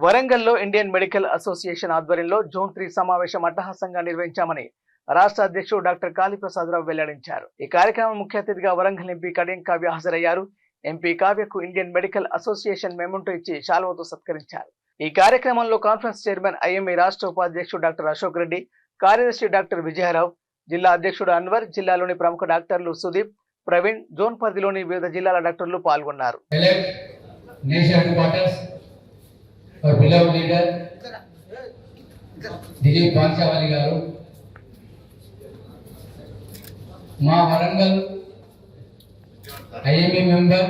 వరంగల్లో Indian medical association ఆధ్వర్యంలో June 3 సమావేశం అట్టహాసంగా నిర్వహించామని రాష్ట్ర అధ్యక్షుడు డాక్టర్ కాళీప్రసాదరావు వెల్లడించారు. ఈ కార్యక్రమం ముఖ్య అతిథిగా వరంగల్ ఎంపీ కడియం కావ్య హాజరయ్యారు. ఎంపీ కావ్యకు ఇండియన్ మెడికల్ అసోసియేషన్ మెమోంటో ఇచ్చి శాలువాతో సత్కరించారు. ఈ కార్యక్రమంలో కాన్ఫరెన్స్ చైర్మన్ ఐఎంఏ రాష్ట్ర ఉపాధ్యక్షుడు డాక్టర్ అశోక్ రెడ్డి, కార్యదర్శి డాక్టర్ విజయరావు, జిల్లా అధ్యక్షుడు అన్వర్, జిల్లాలోని ప్రముఖ డాక్టర్లు సుదీప్, ప్రవీణ్, జోన్ పరిధిలోని వివిధ జిల్లాల డాక్టర్లు పాల్గొన్నారు. और beloved leader दिलीप पांचावाली गारू మా వరంగల్ ఐఎంఏ మెంబర్,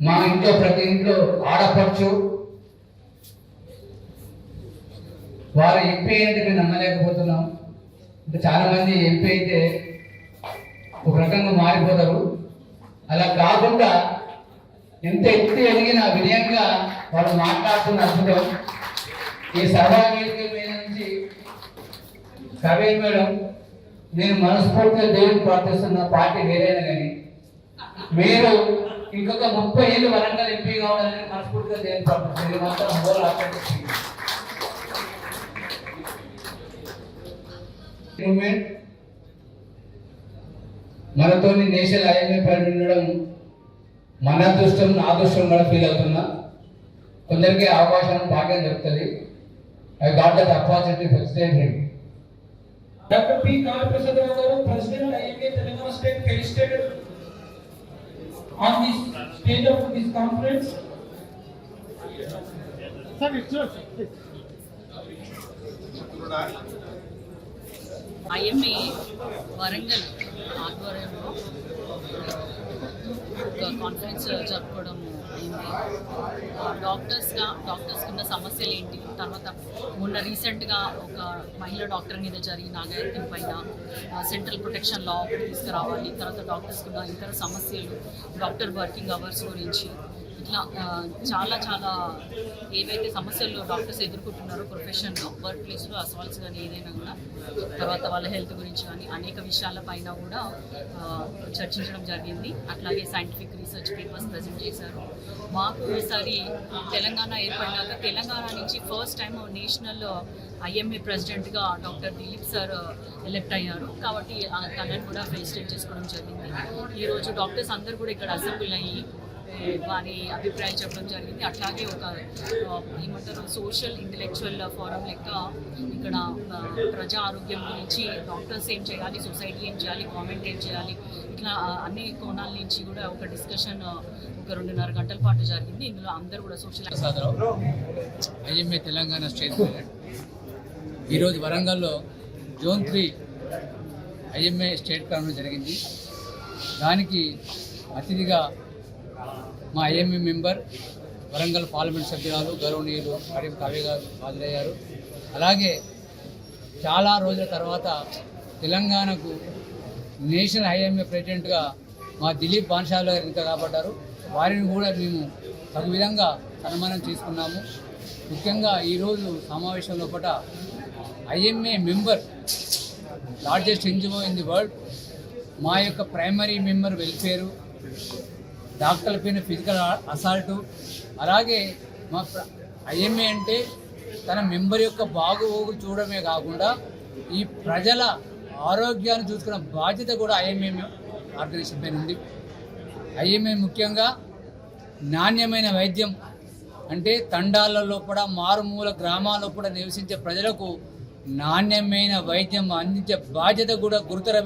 మా ఇంట్లో ప్రతి ఇంట్లో ఆడపడుచు, వారు ఎంపీ అంటే మేము నమ్మలేకపోతున్నాం. అంటే చాలా మంది ఎంపీ అయితే ఒక రకంగా మారిపోతారు. అలా కాకుండా ఎంత ఎత్తి ఎదిగినా వినయంగా వాళ్ళు మాట్లాడుతున్న అద్భుతం. ఈ సభావేదిక మీద నుంచి కవి మేడం, నేను మనస్ఫూర్తిగా దేవుని ప్రార్థిస్తున్న, పార్టీ వేరైనా కానీ మీరు ఇంకొక 30 ఏళ్ళు వరంగల్ ఎంపీ కావాలని మనస్ఫూర్తిగా దేవుని ప్రార్థిస్తుంది. మాత్రం మూమెంట్ మనతో నేషనల్ ఐఎంఏ పైన ఉండడం మన అదృష్టం, నా అదృష్టం కూడా ఫీల్ అవుతున్నా. కొందరికి అవకాశం భాగ్యం దొరుకుతుంది. I got that opportunity for state head. Doctor P Kaliprasad Rao గారు, president IMA Telangana state, felicitated on this stage of this conference. Sir IMA Warangal ఆధ్వర్యంలో ఒక కాన్ఫరెన్స్ జరుపుకోవడం అయింది. డాక్టర్స్ ఉన్న సమస్యలు ఏంటి, తర్వాత మొన్న రీసెంట్గా ఒక మహిళా డాక్టర్ మీద జరిగిన అఘాయిత్యం పైన సెంట్రల్ ప్రొటెక్షన్ లా ఒకటి తీసుకురావాలి, తర్వాత డాక్టర్స్కి ఉన్న ఇతర సమస్యలు, డాక్టర్ వర్కింగ్ అవర్స్ గురించి, ఇట్లా చాలా ఏవైతే సమస్యలు డాక్టర్స్ ఎదుర్కొంటున్నారో ప్రొఫెషన్లో, వర్క్ ప్లేస్లో అసాల్ట్స్ కానీ ఏదైనా కూడా, తర్వాత వాళ్ళ హెల్త్ గురించి కానీ అనేక విషయాలపైన కూడా చర్చించడం జరిగింది. అట్లాగే సైంటిఫిక్ రీసెర్చ్ పేపర్స్ ప్రజెంట్ చేశారు. మాకు ఈసారి తెలంగాణ ఏర్పడినాక తెలంగాణ నుంచి ఫస్ట్ టైం నేషనల్ ఐఎంఏ ప్రెసిడెంట్గా డాక్టర్ దిలీప్ సార్ ఎలెక్ట్ అయ్యారు. కాబట్టి తనని కూడా ఫెలిసిటేట్ చేసుకోవడం జరిగింది. ఈరోజు డాక్టర్స్ అందరూ కూడా ఇక్కడ అసెంబ్లీ అయ్యి వారి అభిప్రాయం చెప్పడం జరిగింది. అట్లాగే ఒక ఏమంటారు సోషల్ ఇంటలెక్చువల్ ఫోరం లెక్క ఇక్కడ ప్రజా ఆరోగ్యం గురించి డాక్టర్స్ ఏం చేయాలి, సొసైటీ ఏం చేయాలి, గవర్నమెంట్ ఏం చేయాలి, ఇట్లా అన్ని కోణాల నుంచి కూడా ఒక డిస్కషన్ ఒక 2.5 గంటల పాటు జరిగింది. ఇందులో అందరూ కూడా సోషల్ ఐఎంఏ తెలంగాణ స్టేట్ ఈరోజు వరంగల్లో జూన్ 3 ఐఎంఏ స్టేట్ కాన్ఫరెన్స్ జరిగింది. దానికి అతిథిగా మా ఐఎంఏ మెంబర్, వరంగల్ పార్లమెంట్ సభ్యురాలు గౌరవనీయులు కడియం కావ్య గారు హాజరయ్యారు. అలాగే చాలా రోజుల తర్వాత తెలంగాణకు నేషనల్ ఐఎంఏ ప్రెసిడెంట్గా మా దిలీప్ పాన్షాల్ గారు ఎన్నిక కాబడ్డారు. వారిని కూడా మేము తగు విధంగా సన్మానం చేసుకున్నాము. ముఖ్యంగా ఈరోజు సమావేశంలో పూట IMA member, largest NGO in the world, మా యొక్క ప్రైమరీ మెంబర్ వెల్ఫేరు, డాక్టర్ల పైన ఫిజికల్ అసాల్టు, అలాగే మా ఐఎంఏ అంటే తన మెంబర్ యొక్క బాగోగులు చూడడమే కాకుండా ఈ ప్రజల ఆరోగ్యాన్ని చూసుకున్న బాధ్యత కూడా ఐఎంఏ ఆర్గనైజేషన్ పైన ఉంది. ఐఎంఏ ముఖ్యంగా నాణ్యమైన వైద్యం అంటే తండాలలో కూడా, మారుమూల గ్రామాల్లో కూడా నివసించే ప్రజలకు నాణ్యమైన వైద్యం అందించే బాధ్యత కూడా గురుతర